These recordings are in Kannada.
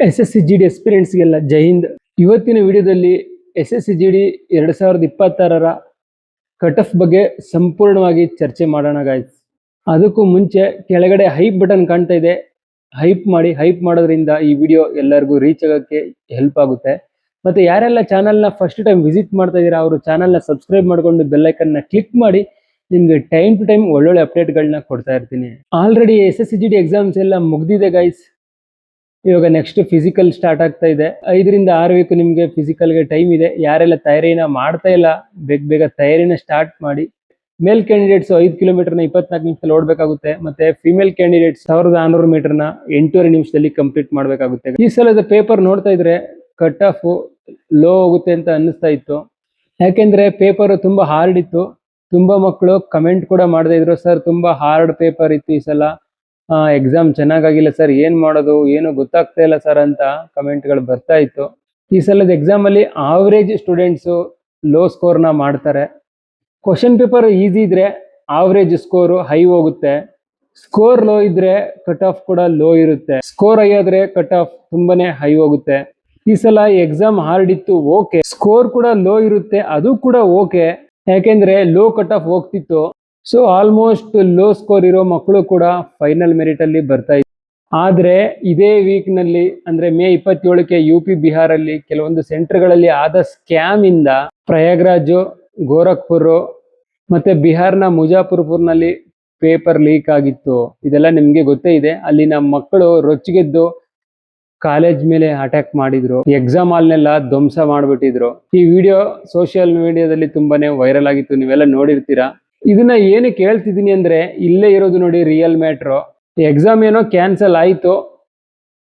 SSC GD ಎಕ್ಸ್ಪೀರಿಯನ್ಸ್ಗೆಲ್ಲ ಜೈ ಹಿಂದ್. ಇವತ್ತಿನ ವಿಡಿಯೋದಲ್ಲಿ SSC GD 2026 ಕಟ್ ಆಫ್ ಬಗ್ಗೆ ಸಂಪೂರ್ಣವಾಗಿ ಚರ್ಚೆ ಮಾಡೋಣ ಗಾಯ್ಸ್. ಅದಕ್ಕೂ ಮುಂಚೆ ಕೆಳಗಡೆ ಹೈಪ್ ಬಟನ್ ಕಾಣ್ತಾ ಇದೆ, ಹೈಪ್ ಮಾಡಿ. ಹೈಪ್ ಮಾಡೋದ್ರಿಂದ ಈ ವಿಡಿಯೋ ಎಲ್ಲರಿಗೂ ರೀಚ್ ಆಗೋಕ್ಕೆ ಹೆಲ್ಪ್ ಆಗುತ್ತೆ. ಮತ್ತೆ ಯಾರೆಲ್ಲ ಚಾನಲ್ನ ಫಸ್ಟ್ ಟೈಮ್ ವಿಸಿಟ್ ಮಾಡ್ತಾ ಇದ್ದೀರಾ ಅವರು ಚಾನಲ್ನ ಸಬ್ಸ್ಕ್ರೈಬ್ ಮಾಡ್ಕೊಂಡು ಬೆಲ್ ಐಕನ್ನ ಕ್ಲಿಕ್ ಮಾಡಿ. ನಿಮ್ಗೆ ಟೈಮ್ ಟು ಟೈಮ್ ಒಳ್ಳೊಳ್ಳೆ ಅಪ್ಡೇಟ್ಗಳನ್ನ ಕೊಡ್ತಾ ಇರ್ತೀನಿ. ಆಲ್ರೆಡಿ SSC GD ಎಕ್ಸಾಮ್ಸ್ ಎಲ್ಲ ಮುಗ್ದಿದೆ ಗೈಸ್. ಇವಾಗ ನೆಕ್ಸ್ಟ್ ಫಿಸಿಕಲ್ ಸ್ಟಾರ್ಟ್ ಆಗ್ತಾ ಇದೆ. 5 ರಿಂದ 6 ವೀಕ್ ನಿಮಗೆ ಫಿಸಿಕಲ್ಗೆ ಟೈಮ್ ಇದೆ. ಯಾರೆಲ್ಲ ತಯಾರಿನ ಮಾಡ್ತಾ ಇಲ್ಲ ಬೇಗ ತಯಾರಿನ ಸ್ಟಾರ್ಟ್ ಮಾಡಿ. ಮೇಲ್ ಕ್ಯಾಂಡಿಡೇಟ್ಸ್ 5 ಕಿಲೋಮೀಟರ್ನ 24 ನಿಮಿಷದಲ್ಲಿ ಓಡಬೇಕಾಗುತ್ತೆ. ಮತ್ತೆ ಫಿಮೇಲ್ ಕ್ಯಾಂಡಿಡೇಟ್ಸ್ 1400 ಮೀಟರ್ನ 8.5 ನಿಮಿಷದಲ್ಲಿ ಕಂಪ್ಲೀಟ್ ಮಾಡಬೇಕಾಗುತ್ತೆ. ಈ ಸಲದ ಪೇಪರ್ ನೋಡ್ತಾ ಇದ್ರೆ ಕಟ್ ಆಫ್ ಲೋ ಹೋಗುತ್ತೆ ಅಂತ ಅನ್ನಿಸ್ತಾ ಇತ್ತು. ಯಾಕೆಂದ್ರೆ ಪೇಪರ್ ತುಂಬಾ ಹಾರ್ಡ್ ಇತ್ತು. ತುಂಬಾ ಮಕ್ಕಳು ಕಮೆಂಟ್ ಕೂಡ ಮಾಡದೇ ಇದ್ರು, ಸರ್ ತುಂಬಾ ಹಾರ್ಡ್ ಪೇಪರ್ ಇತ್ತು ಈ ಸಲ, ಎಕ್ಸಾಮ್ ಚೆನ್ನಾಗಾಗಿಲ್ಲ ಸರ್, ಏನ್ ಮಾಡೋದು ಏನು ಗೊತ್ತಾಗ್ತಾ ಇಲ್ಲ ಸರ್ ಅಂತ ಕಮೆಂಟ್ಗಳು ಬರ್ತಾ ಇತ್ತು. ಈ ಸಲದ ಎಕ್ಸಾಮ್ ಅಲ್ಲಿ ಆವರೇಜ್ ಸ್ಟೂಡೆಂಟ್ಸ್ ಲೋ ಸ್ಕೋರ್ನ ಮಾಡ್ತಾರೆ. ಕ್ವಶನ್ ಪೇಪರ್ ಈಸಿ ಇದ್ರೆ ಆವರೇಜ್ ಸ್ಕೋರ್ ಹೈ ಹೋಗುತ್ತೆ. ಸ್ಕೋರ್ ಲೋ ಇದ್ರೆ ಕಟ್ ಆಫ್ ಕೂಡ ಲೋ ಇರುತ್ತೆ. ಸ್ಕೋರ್ ಹೈ ಆದ್ರೆ ಕಟ್ ಆಫ್ ತುಂಬಾನೇ ಹೈ ಹೋಗುತ್ತೆ. ಈ ಸಲ ಎಕ್ಸಾಮ್ ಹಾರ್ಡ್ ಇತ್ತು, ಓಕೆ. ಸ್ಕೋರ್ ಕೂಡ ಲೋ ಇರುತ್ತೆ, ಅದು ಕೂಡ ಓಕೆ. ಯಾಕೆಂದ್ರೆ ಲೋ ಕಟ್ ಆಫ್ ಹೋಗ್ತಿತ್ತು. ಸೊ ಆಲ್ಮೋಸ್ಟ್ ಲೋ ಸ್ಕೋರ್ ಇರೋ ಮಕ್ಕಳು ಕೂಡ ಫೈನಲ್ ಮೆರಿಟ್ ಅಲ್ಲಿ ಬರ್ತಾ ಇದ್ರು. ಆದ್ರೆ ಇದೇ ವೀಕ್ ನಲ್ಲಿ ಅಂದ್ರೆ ಮೇ 27ಕ್ಕೆ UP ಬಿಹಾರಲ್ಲಿ ಕೆಲವೊಂದು ಸೆಂಟರ್ಗಳಲ್ಲಿ ಆದ ಸ್ಕ್ಯಾಮ್ ಇಂದ ಪ್ರಯಾಗ್ರಾಜ್, ಗೋರಖ್ಪುರ್ ಮತ್ತೆ ಬಿಹಾರ್ನ ಮುಜಾಫರ್ಪುರ್ನಲ್ಲಿ ಪೇಪರ್ ಲೀಕ್ ಆಗಿತ್ತು. ಇದೆಲ್ಲ ನಿಮ್ಗೆ ಗೊತ್ತೇ ಇದೆ. ಅಲ್ಲಿನ ಮಕ್ಕಳು ರೊಚ್ಚಿಗೆದ್ದು ಕಾಲೇಜ್ ಮೇಲೆ ಅಟ್ಯಾಕ್ ಮಾಡಿದ್ರು, ಎಕ್ಸಾಮ್ ಹಾಲ್ನೆಲ್ಲ ಧ್ವಂಸ ಮಾಡ್ಬಿಟ್ಟಿದ್ರು. ಈ ವಿಡಿಯೋ ಸೋಷಿಯಲ್ ಮೀಡಿಯಾದಲ್ಲಿ ತುಂಬಾನೇ ವೈರಲ್ ಆಗಿತ್ತು, ನೀವೆಲ್ಲ ನೋಡಿರ್ತೀರಾ. ಇದನ್ನ ಏನಕ್ಕೆ ಹೇಳ್ತಿದ್ದೀನಿ ಅಂದ್ರೆ ಇಲ್ಲೇ ಇರೋದು ನೋಡಿ ರಿಯಲ್ ಮ್ಯಾಟ್ರು. ಎಕ್ಸಾಮ್ ಏನೋ ಕ್ಯಾನ್ಸಲ್ ಆಯ್ತು,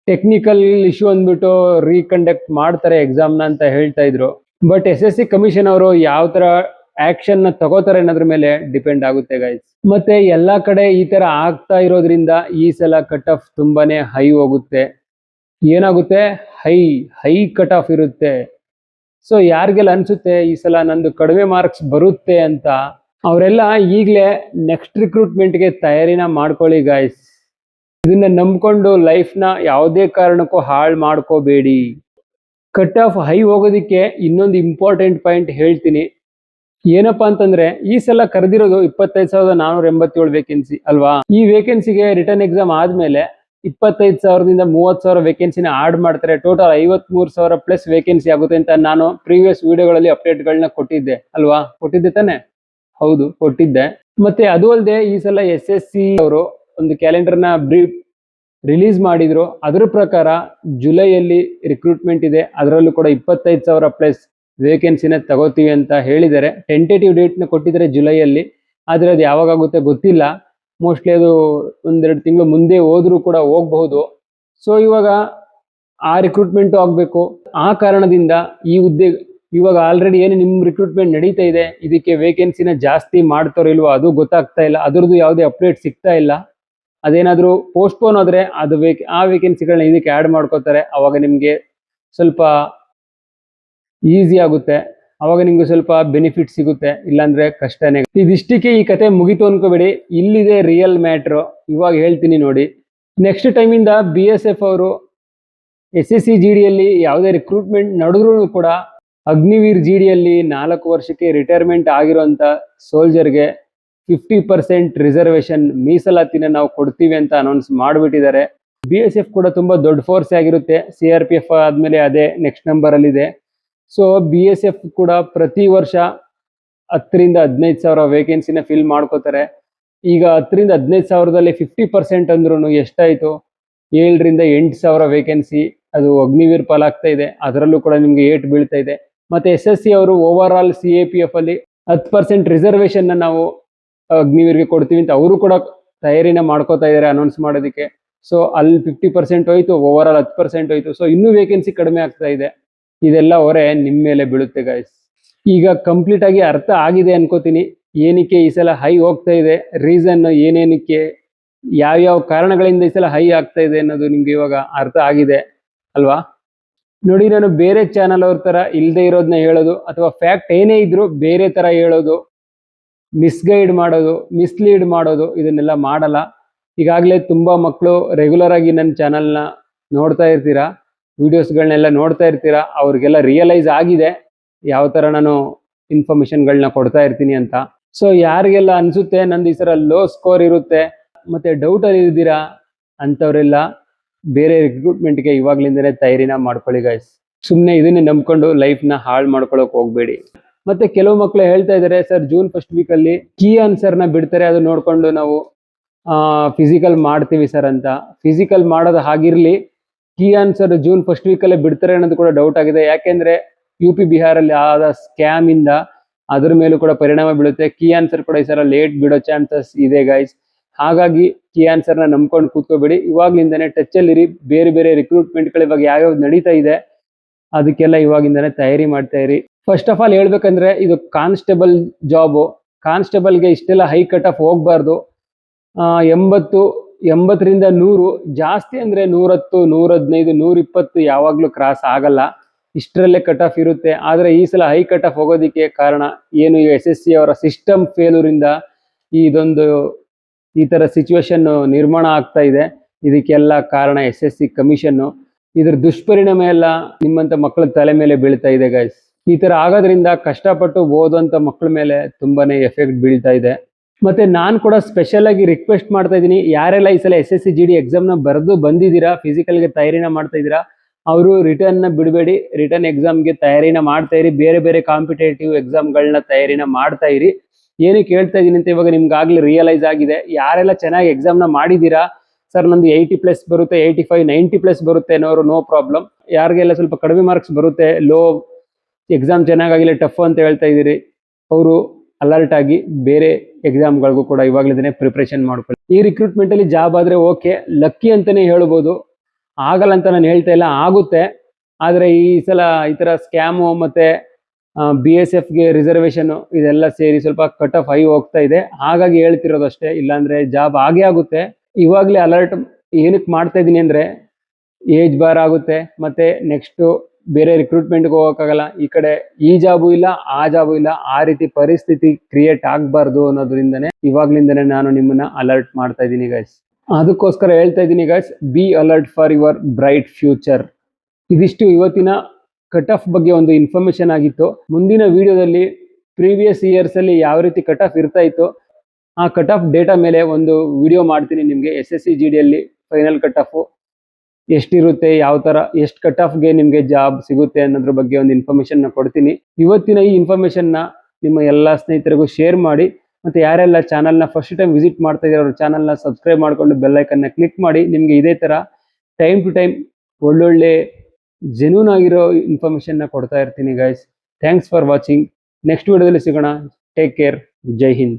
ಟೆಕ್ನಿಕಲ್ ಇಶ್ಯೂ ಅಂದ್ಬಿಟ್ಟು ರೀಕಂಡಕ್ಟ್ ಮಾಡ್ತಾರೆ ಎಕ್ಸಾಮ್ನ ಅಂತ ಹೇಳ್ತಾ ಇದ್ರು. ಬಟ್ SSC ಕಮಿಷನ್ ಅವರು ಯಾವ ತರ ಆಕ್ಷನ್ ನ ತಗೋತಾರೆ ಅನ್ನೋದ್ರ ಮೇಲೆ ಡಿಪೆಂಡ್ ಆಗುತ್ತೆ ಗೈಸ್. ಮತ್ತೆ ಎಲ್ಲಾ ಕಡೆ ಈ ತರ ಆಗ್ತಾ ಇರೋದ್ರಿಂದ ಈ ಸಲ ಕಟ್ ಆಫ್ ತುಂಬಾನೇ ಹೈ ಹೋಗುತ್ತೆ. ಏನಾಗುತ್ತೆ, ಹೈ ಕಟ್ ಆಫ್ ಇರುತ್ತೆ. ಸೊ ಯಾರಿಗೆಲ್ಲ ಅನ್ಸುತ್ತೆ ಈ ಸಲ ನಂದು ಕಡಿಮೆ ಮಾರ್ಕ್ಸ್ ಬರುತ್ತೆ ಅಂತ, ಅವರೆಲ್ಲ ಈಗಲೇ ನೆಕ್ಸ್ಟ್ ರಿಕ್ರೂಟ್ಮೆಂಟ್ಗೆ ತಯಾರಿನ ಮಾಡ್ಕೊಳ್ಳಿ ಗಾಯ್ಸ್. ಇದನ್ನ ನಂಬ್ಕೊಂಡು ಲೈಫ್ನ ಯಾವುದೇ ಕಾರಣಕ್ಕೂ ಹಾಳು ಮಾಡ್ಕೋಬೇಡಿ. ಕಟ್ ಆಫ್ ಹೈ ಹೋಗೋದಕ್ಕೆ ಇನ್ನೊಂದು ಇಂಪಾರ್ಟೆಂಟ್ ಪಾಯಿಂಟ್ ಹೇಳ್ತೀನಿ. ಏನಪ್ಪಾ ಅಂತಂದ್ರೆ ಈ ಸಲ ಕರೆದಿರೋದು 25,487 ವೇಕೆನ್ಸಿ ಅಲ್ವಾ. ಈ ವೇಕೆನ್ಸಿಗೆ ರಿಟರ್ನ್ ಎಕ್ಸಾಮ್ ಆದ್ಮೇಲೆ 25,000ದಿಂದ 30,000 ವೇಕೆನ್ಸಿನ ಆಡ್ ಮಾಡ್ತಾರೆ. ಟೋಟಲ್ 53,000 ಪ್ಲಸ್ ವೇಕೆನ್ಸಿ ಆಗುತ್ತೆ ಅಂತ ನಾನು ಪ್ರೀವಿಯಸ್ ವಿಡಿಯೋಗಳಲ್ಲಿ ಅಪ್ಡೇಟ್ಗಳನ್ನ ಕೊಟ್ಟಿದ್ದೆ ಅಲ್ವಾ. ಕೊಟ್ಟಿದ್ದೆ ತಾನೆ? ಹೌದು, ಕೊಟ್ಟಿದ್ದೆ. ಮತ್ತೆ ಅದು ಅಲ್ಲದೆ ಈ ಸಲ SSC ಅವರು ಒಂದು ಕ್ಯಾಲೆಂಡರ್ನ ರಿಲೀಸ್ ಮಾಡಿದ್ರು. ಅದರ ಪ್ರಕಾರ ಜುಲೈಯಲ್ಲಿ ರಿಕ್ರೂಟ್ಮೆಂಟ್ ಇದೆ, ಅದರಲ್ಲೂ ಕೂಡ 25,000 ಪ್ಲಸ್ ವೇಕೆನ್ಸಿನ ತಗೋತೀವಿ ಅಂತ ಹೇಳಿದ್ದಾರೆ. ಟೆಂಟೇಟಿವ್ ಡೇಟ್ನ ಕೊಟ್ಟಿದ್ದಾರೆ ಜುಲೈಯಲ್ಲಿ, ಆದರೆ ಅದು ಯಾವಾಗುತ್ತೆ ಗೊತ್ತಿಲ್ಲ. ಮೋಸ್ಟ್ಲಿ ಅದು 1-2 ತಿಂಗಳು ಮುಂದೆ ಹೋದ್ರೂ ಕೂಡ ಹೋಗಬಹುದು. ಸೊ ಇವಾಗ ಆ ರಿಕ್ರೂಟ್ಮೆಂಟು ಆಗಬೇಕು. ಆ ಕಾರಣದಿಂದ ಈ ಹುದ್ದೆ ಇವಾಗ ಆಲ್ರೆಡಿ ಏನು ನಿಮ್ಮ ರಿಕ್ರೂಟ್ಮೆಂಟ್ ನಡೀತಾ ಇದೆ, ಇದಕ್ಕೆ ವೇಕೆನ್ಸಿನ ಜಾಸ್ತಿ ಮಾಡ್ತಾರೋ ಇಲ್ವೋ ಅದು ಗೊತ್ತಾಗ್ತಾ ಇಲ್ಲ. ಅದ್ರದ್ದು ಯಾವುದೇ ಅಪ್ಡೇಟ್ ಸಿಗ್ತಾ ಇಲ್ಲ. ಅದೇನಾದರೂ ಪೋಸ್ಟ್ಪೋನ್ ಆದರೆ ಅದು ಆ ವೇಕೆನ್ಸಿಗಳನ್ನ ಇದಕ್ಕೆ ಆ್ಯಡ್ ಮಾಡ್ಕೋತಾರೆ. ಅವಾಗ ನಿಮಗೆ ಸ್ವಲ್ಪ ಈಸಿ ಆಗುತ್ತೆ, ಅವಾಗ ನಿಮ್ಗೆ ಸ್ವಲ್ಪ ಬೆನಿಫಿಟ್ ಸಿಗುತ್ತೆ. ಇಲ್ಲಾಂದ್ರೆ ಕಷ್ಟನೇ. ಇದಿಷ್ಟಕ್ಕೆ ಈ ಕತೆ ಮುಗಿತು ಅನ್ಕೋಬೇಡಿ, ಇಲ್ಲಿದೆ ರಿಯಲ್ ಮ್ಯಾಟ್ರು. ಇವಾಗ ಹೇಳ್ತೀನಿ ನೋಡಿ. ನೆಕ್ಸ್ಟ್ ಟೈಮಿಂದ BSF ಅವರು SSC-GDಯಲ್ಲಿ ಯಾವುದೇ ರಿಕ್ರೂಟ್ಮೆಂಟ್ ನಡೆದ್ರೂ ಕೂಡ ಅಗ್ನಿವೀರ್ GDಯಲ್ಲಿ 4 ವರ್ಷಕ್ಕೆ ರಿಟೈರ್ಮೆಂಟ್ ಆಗಿರೋಂಥ ಸೋಲ್ಜರ್ಗೆ 50% ರಿಸರ್ವೇಶನ್ ಮೀಸಲಾತಿನ ನಾವು ಕೊಡ್ತೀವಿ ಅಂತ ಅನೌನ್ಸ್ ಮಾಡಿಬಿಟ್ಟಿದ್ದಾರೆ. BSF ಕೂಡ ತುಂಬಾ ದೊಡ್ಡ ಫೋರ್ಸ್ ಆಗಿರುತ್ತೆ. CRPF ಆದ್ಮೇಲೆ ಅದೇ ನೆಕ್ಸ್ಟ್ ನಂಬರ್ ಅಲ್ಲಿ ಇದೆ. ಸೊ BSF ಕೂಡ ಪ್ರತಿ ವರ್ಷ 10 ರಿಂದ 15,000 ವೇಕೆನ್ಸಿನ ಫಿಲ್ ಮಾಡ್ಕೋತಾರೆ. ಈಗ 10 ರಿಂದ 15,000ದಲ್ಲಿ 50% ಅಂದ್ರೂ ಎಷ್ಟಾಯ್ತು, 7 ರಿಂದ 8,000 ವೇಕೆನ್ಸಿ ಅದು ಅಗ್ನಿವೀರ್ ಪಾಲಾಗ್ತಾ ಇದೆ. ಅದರಲ್ಲೂ ಕೂಡ ನಿಮ್ಗೆ ಏಟ್ ಬೀಳ್ತಾ ಇದೆ. ಮತ್ತೆ SSC ಅವರು ಓವರ್ ಆಲ್ CAPF ಅಲ್ಲಿ 10% ರಿಸರ್ವೇಶನ್ ನಾವು ಅಗ್ನಿವೀರ್ಗೆ ಕೊಡ್ತೀವಿ ಅಂತ ಅವರು ಕೂಡ ತಯಾರಿನ ಮಾಡ್ಕೋತಾ ಇದ್ದಾರೆ ಅನೌನ್ಸ್ ಮಾಡೋದಕ್ಕೆ. ಸೊ ಅಲ್ಲಿ 50% ಹೋಯ್ತು, ಓವರ್ ಆಲ್ 10% ಹೋಯ್ತು. ಸೊ ಇನ್ನೂ ವೇಕೆನ್ಸಿ ಕಡಿಮೆ ಆಗ್ತಾ ಇದೆ. ಇದೆಲ್ಲ ಹೊರೆ ನಿಮ್ಮ ಮೇಲೆ ಬೀಳುತ್ತೆ ಗೈಸ್. ಈಗ ಕಂಪ್ಲೀಟ್ ಆಗಿ ಅರ್ಥ ಆಗಿದೆ ಅನ್ಕೋತೀನಿ ಏನಕ್ಕೆ ಈ ಸಲ ಹೈ ಹೋಗ್ತಾ ಇದೆ, ರೀಸನ್ ಏನೇನಕ್ಕೆ, ಯಾವ್ಯಾವ ಕಾರಣಗಳಿಂದ ಈ ಸಲ ಹೈ ಆಗ್ತಾ ಇದೆ ಅನ್ನೋದು ನಿಮ್ಗೆ ಇವಾಗ ಅರ್ಥ ಆಗಿದೆ ಅಲ್ವಾ. ನೋಡಿ, ನಾನು ಬೇರೆ ಚಾನಲ್ ಅವ್ರ ತರ ಇಲ್ಲದೆ ಇರೋದನ್ನ ಹೇಳೋದು ಅಥವಾ ಫ್ಯಾಕ್ಟ್ ಏನೇ ಇದ್ರು ಬೇರೆ ತರ ಹೇಳೋದು, ಮಿಸ್ಗೈಡ್ ಮಾಡೋದು, ಮಿಸ್ಲೀಡ್ ಮಾಡೋದು ಇದನ್ನೆಲ್ಲ ಮಾಡಲ್ಲ. ಈಗಾಗಲೇ ತುಂಬಾ ಮಕ್ಕಳು ರೆಗ್ಯುಲರ್ ಆಗಿ ನನ್ನ ಚಾನಲ್ನ ನೋಡ್ತಾ ಇರ್ತೀರಾ. ವಿಡಿಯೋಸ್ಗಳನ್ನೆಲ್ಲ ನೋಡ್ತಾ ಇರ್ತೀರಾ, ಅವ್ರಿಗೆಲ್ಲ ರಿಯಲೈಸ್ ಆಗಿದೆ ಯಾವ ಥರ ನಾನು ಇನ್ಫಾರ್ಮೇಷನ್ಗಳನ್ನ ಕೊಡ್ತಾ ಇರ್ತೀನಿ ಅಂತ. ಸೊ ಯಾರಿಗೆಲ್ಲ ಅನಿಸುತ್ತೆ ನಂದು ಈ ಥರ ಲೋ ಸ್ಕೋರ್ ಇರುತ್ತೆ ಮತ್ತು ಡೌಟಲ್ಲಿ ಇದ್ದೀರಾ ಅಂಥವರೆಲ್ಲ ಬೇರೆ ರಿಕ್ರೂಟ್ಮೆಂಟ್ಗೆ ಇವಾಗಲಿಂದನೇ ತಯಾರಿನ ಮಾಡ್ಕೊಳ್ಳಿ ಗೈಸ್. ಸುಮ್ಮನೆ ಇದನ್ನೇ ನಂಬ್ಕೊಂಡು ಲೈಫ್ನ ಹಾಳು ಮಾಡ್ಕೊಳ್ಳೋಕೆ ಹೋಗಬೇಡಿ. ಮತ್ತೆ ಕೆಲವು ಮಕ್ಕಳು ಹೇಳ್ತಾ ಇದ್ದಾರೆ, ಸರ್ ಜೂನ್ ಫಸ್ಟ್ ವೀಕಲ್ಲಿ ಕೀ ಆನ್ಸರ್ನ ಬಿಡ್ತಾರೆ, ಅದು ನೋಡಿಕೊಂಡು ನಾವು ಫಿಸಿಕಲ್ ಮಾಡ್ತೀವಿ ಸರ್ ಅಂತ. ಫಿಸಿಕಲ್ ಮಾಡೋದು ಹಾಗಿರಲಿ, ಕೀ ಆನ್ಸರ್ ಜೂನ್ ಫಸ್ಟ್ ವೀಕಲ್ಲೇ ಬಿಡ್ತಾರೆ ಅನ್ನೋದು ಕೂಡ ಡೌಟ್ ಆಗಿದೆ. ಯಾಕೆಂದರೆ UP ಬಿಹಾರಲ್ಲಿ ಆದ ಸ್ಕ್ಯಾಮಿಂದ ಅದ್ರ ಮೇಲೂ ಕೂಡ ಪರಿಣಾಮ ಬೀಳುತ್ತೆ. ಕೀ ಆನ್ಸರ್ ಕೂಡ ಈ ಸಲ ಲೇಟ್ ಬಿಡೋ ಚಾನ್ಸಸ್ ಇದೆ ಗೈಸ್. ಹಾಗಾಗಿ ಕೀ ಆನ್ಸರ್ನ ನಂಬ್ಕೊಂಡು ಕೂತ್ಕೋಬೇಡಿ, ಇವಾಗಲಿಂದನೇ ಟಚ್ಚಲ್ಲಿರಿ. ಬೇರೆ ಬೇರೆ ರಿಕ್ರೂಟ್ಮೆಂಟ್ಗಳು ಇವಾಗ ಯಾವ್ಯಾವ ನಡೀತಾ ಇದೆ ಅದಕ್ಕೆಲ್ಲ ಇವಾಗಿಂದನೇ ತಯಾರಿ ಮಾಡ್ತಾ ಇರಿ. ಫಸ್ಟ್ ಆಫ್ ಆಲ್ ಹೇಳ್ಬೇಕಂದ್ರೆ ಇದು ಕಾನ್ಸ್ಟೇಬಲ್ ಜಾಬು. ಕಾನ್ಸ್ಟೇಬಲ್ಗೆ ಇಷ್ಟೆಲ್ಲ ಹೈ ಕಟ್ ಆಫ್ ಹೋಗಬಾರ್ದು. 80ರಿಂದ 100, ಜಾಸ್ತಿ ಅಂದರೆ 110, 115, 120 ಯಾವಾಗಲೂ ಕ್ರಾಸ್ ಆಗಲ್ಲ. ಇಷ್ಟರಲ್ಲೇ ಕಟ್ ಆಫ್ ಇರುತ್ತೆ. ಆದರೆ ಈ ಸಲ ಹೈ ಕಟ್ ಆಫ್ ಹೋಗೋದಕ್ಕೆ ಕಾರಣ ಏನು, SSC ಅವರ ಸಿಸ್ಟಮ್ ಫೇಲ್ಯೂರಿಂದ ಈ ಥರ ಸಿಚುವೇಶನ್ ನಿರ್ಮಾಣ ಆಗ್ತಾ ಇದೆ. ಇದಕ್ಕೆಲ್ಲ ಕಾರಣ SSC ಕಮಿಷನ್ನು. ಇದ್ರ ದುಷ್ಪರಿಣಾಮ ಎಲ್ಲ ನಿಮ್ಮಂಥ ಮಕ್ಕಳ ತಲೆ ಮೇಲೆ ಬೀಳ್ತಾ ಇದೆ ಗೈಸ್. ಈ ಥರ ಆಗೋದ್ರಿಂದ ಕಷ್ಟಪಟ್ಟು ಓದುವಂಥ ಮಕ್ಕಳ ಮೇಲೆ ತುಂಬಾನೇ ಎಫೆಕ್ಟ್ ಬೀಳ್ತಾ ಇದೆ. ಮತ್ತೆ ನಾನು ಕೂಡ ಸ್ಪೆಷಲ್ ಆಗಿ ರಿಕ್ವೆಸ್ಟ್ ಮಾಡ್ತಾ ಇದ್ದೀನಿ, ಯಾರೆಲ್ಲ ಈ ಸಲ SSC GD ಎಕ್ಸಾಮ್ನ ಬರೆದು ಬಂದಿದ್ದೀರಾ, ಫಿಸಿಕಲ್ಗೆ ತಯಾರಿನ ಮಾಡ್ತಾ ಇದ್ದೀರಾ, ಅವರು ರಿಟರ್ನ್ನ ಬಿಡಬೇಡಿ. ರಿಟರ್ನ್ ಎಕ್ಸಾಮ್ಗೆ ತಯಾರಿನ ಮಾಡ್ತಾ ಇರಿ. ಬೇರೆ ಬೇರೆ ಕಾಂಪಿಟೇಟಿವ್ ಎಕ್ಸಾಮ್ಗಳನ್ನ ತಯಾರಿನ ಮಾಡ್ತಾ ಇರಿ. ಏನಕ್ಕೆ ಹೇಳ್ತಾ ಇದ್ದೀನಿ ಅಂತ ಇವಾಗ ನಿಮ್ಗಾಗಲೇ ರಿಯಲೈಸ್ ಆಗಿದೆ. ಯಾರೆಲ್ಲ ಚೆನ್ನಾಗಿ ಎಕ್ಸಾಮ್ನ ಮಾಡಿದ್ದೀರಾ, ಸರ್ ನಂದು 80+ ಬರುತ್ತೆ, 85, 90+ ಬರುತ್ತೆ ಅನ್ನೋರು ನೋ ಪ್ರಾಬ್ಲಮ್. ಯಾರಿಗೆಲ್ಲ ಸ್ವಲ್ಪ ಕಡಿಮೆ ಮಾರ್ಕ್ಸ್ ಬರುತ್ತೆ, ಲೋ ಎಕ್ಸಾಮ್ ಚೆನ್ನಾಗಾಗಿಲ್ಲ, ಟಫ್ ಅಂತ ಹೇಳ್ತಾ ಇದ್ದೀರಿ, ಅವರು ಅಲರ್ಟ್ ಆಗಿ ಬೇರೆ ಎಕ್ಸಾಮ್ಗಳಿಗೂ ಕೂಡ ಇವಾಗಲೇ ಪ್ರಿಪ್ರೇಷನ್ ಮಾಡ್ಕೊಳ್ಳಿ. ಈ ರಿಕ್ರೂಟ್ಮೆಂಟಲ್ಲಿ ಜಾಬ್ ಆದರೆ ಓಕೆ, ಲಕ್ಕಿ ಅಂತಲೇ ಹೇಳ್ಬೋದು. ಆಗಲ್ಲ ಅಂತ ನಾನು ಹೇಳ್ತಾ ಇಲ್ಲ, ಆಗುತ್ತೆ. ಆದರೆ ಈ ಸಲ ಈ ಥರ ಸ್ಕ್ಯಾಮು ಮತ್ತು BSFಗೆ ರಿಸರ್ವೇಷನ್ನು ಇದೆಲ್ಲ ಸೇರಿ ಸ್ವಲ್ಪ ಕಟ್ ಆಫ್ ಹೈ ಹೋಗ್ತಾ ಇದೆ. ಹಾಗಾಗಿ ಹೇಳ್ತಿರೋದು ಅಷ್ಟೇ, ಇಲ್ಲಾಂದರೆ ಜಾಬ್ ಆಗೇ ಆಗುತ್ತೆ. ಇವಾಗಲೇ ಅಲರ್ಟ್ ಏನಕ್ಕೆ ಮಾಡ್ತಾ ಇದ್ದೀನಿ ಅಂದರೆ, ಏಜ್ ಬಾರ್ ಆಗುತ್ತೆ, ಮತ್ತು ನೆಕ್ಸ್ಟು ಬೇರೆ ರಿಕ್ರೂಟ್ಮೆಂಟ್ಗೆ ಹೋಗೋಕ್ಕಾಗಲ್ಲ. ಈ ಕಡೆ ಈ ಜಾಬು ಇಲ್ಲ, ಆ ಜಾಬು ಇಲ್ಲ, ಆ ರೀತಿ ಪರಿಸ್ಥಿತಿ ಕ್ರಿಯೇಟ್ ಆಗಬಾರ್ದು ಅನ್ನೋದ್ರಿಂದನೇ ಇವಾಗಲಿಂದನೇ ನಾನು ನಿಮ್ಮನ್ನ ಅಲರ್ಟ್ ಮಾಡ್ತಾ ಇದ್ದೀನಿ ಗೈಸ್. ಅದಕ್ಕೋಸ್ಕರ ಹೇಳ್ತಾ ಇದ್ದೀನಿ guys, be alert for your bright future. ಇದಿಷ್ಟು ಇವತ್ತಿನ ಕಟ್ ಆಫ್ ಬಗ್ಗೆ ಒಂದು ಇನ್ಫಾರ್ಮೇಷನ್ ಆಗಿತ್ತು. ಮುಂದಿನ ವಿಡಿಯೋದಲ್ಲಿ ಪ್ರೀವಿಯಸ್ ಇಯರ್ಸಲ್ಲಿ ಯಾವ ರೀತಿ ಕಟ್ ಆಫ್ ಇರ್ತಾ ಇತ್ತು, ಆ ಕಟ್ ಆಫ್ ಡೇಟಾ ಮೇಲೆ ಒಂದು ವಿಡಿಯೋ ಮಾಡ್ತೀನಿ ನಿಮಗೆ. SSC GDಯಲ್ಲಿ ಫೈನಲ್ ಕಟ್ ಆಫು ಎಷ್ಟಿರುತ್ತೆ, ಯಾವ ಥರ ಎಷ್ಟು ಕಟ್ ಆಫ್ಗೆ ನಿಮಗೆ ಜಾಬ್ ಸಿಗುತ್ತೆ ಅನ್ನೋದ್ರ ಬಗ್ಗೆ ಒಂದು ಇನ್ಫಾರ್ಮೇಷನ್ನ ಕೊಡ್ತೀನಿ. ಇವತ್ತಿನ ಈ ಇನ್ಫಾರ್ಮೇಷನ್ನ ನಿಮ್ಮ ಎಲ್ಲ ಸ್ನೇಹಿತರಿಗೂ ಶೇರ್ ಮಾಡಿ. ಮತ್ತು ಯಾರೆಲ್ಲ ಚಾನಲ್ನ ಫಸ್ಟ್ ಟೈಮ್ ವಿಸಿಟ್ ಮಾಡ್ತಾ ಇದ್ದಾರೆ ಅವ್ರ ಚಾನಲ್ನ ಸಬ್ಸ್ಕ್ರೈಬ್ ಮಾಡಿಕೊಂಡು ಬೆಲ್ಲೈಕನ್ನ ಕ್ಲಿಕ್ ಮಾಡಿ. ನಿಮಗೆ ಇದೇ ಥರ ಟೈಮ್ ಟು ಟೈಮ್ ಒಳ್ಳೊಳ್ಳೆ ಜೆನ್ಯೂನ್ ಆಗಿರೋ ಇನ್ಫಾರ್ಮೇಷನ್ನ ಕೊಡ್ತಾ ಇರ್ತೀನಿ guys. Thanks for watching. Next ವಿಡಿಯೋದಲ್ಲಿ ಸಿಗೋಣ. Take care. ಜೈ ಹಿಂದ್.